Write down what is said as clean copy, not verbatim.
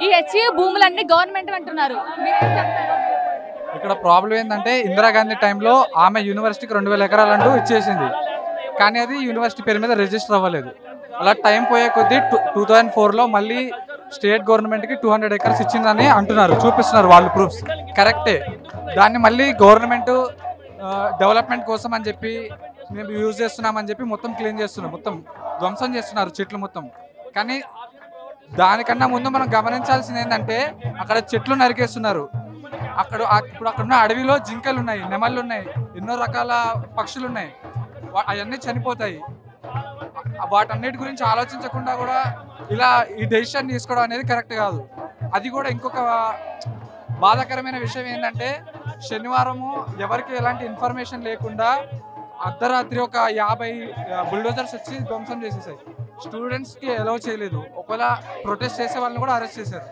ఈ హెచ్యు భూములన్నీ గవర్నమెంట్ అంటున్నారు. ఇక్కడ ప్రాబ్లం ఏంటంటే ఇందిరాగాంధీ టైంలో ఆమె యూనివర్సిటీకి 2000 ఎకరాలంటూ ఇచ్చేసింది. కానీ అది యూనివర్సిటీ పేరు మీద రిజిస్టర్ అవ్వలేదు. అలా టైం పోయే కొద్దీ 2004లో మళ్ళీ స్టేట్ గవర్నమెంట్కి 200 ఎకర్స్ ఇచ్చిందని అంటున్నారు, చూపిస్తున్నారు వాళ్ళు ప్రూఫ్స్. కరెక్టే. దాన్ని మళ్ళీ గవర్నమెంట్ డెవలప్మెంట్ కోసం అని చెప్పి మేము యూజ్ చేస్తున్నామని చెప్పి మొత్తం క్లీన్ చేస్తున్నారు, మొత్తం ధ్వంసం చేస్తున్నారు చెట్లు మొత్తం. కానీ దానికన్నా ముందు మనం గమనించాల్సింది ఏంటంటే అక్కడ చెట్లు నరికేస్తున్నారు. ఇప్పుడు అక్కడ ఉన్న అడవిలో జింకలు ఉన్నాయి, నెమళ్ళు ఉన్నాయి, ఎన్నో రకాల పక్షులు ఉన్నాయి. అవన్నీ చనిపోతాయి. వాటన్నిటి గురించి ఆలోచించకుండా కూడా ఇలా ఈ డెసిషన్ తీసుకోవడం అనేది కరెక్ట్ కాదు. అది కూడా ఇంకొక బాధాకరమైన విషయం ఏంటంటే శనివారము ఎవరికి ఎలాంటి ఇన్ఫర్మేషన్ లేకుండా అర్ధరాత్రి ఒక 50 బుల్డోజర్స్ వచ్చి ధ్వంసం చేసేసాయి. స్టూడెంట్స్కి అలౌ చేయలేదు. ఒకవేళ ప్రొటెస్ట్ చేసే వాళ్ళని కూడా అరెస్ట్ చేశారు.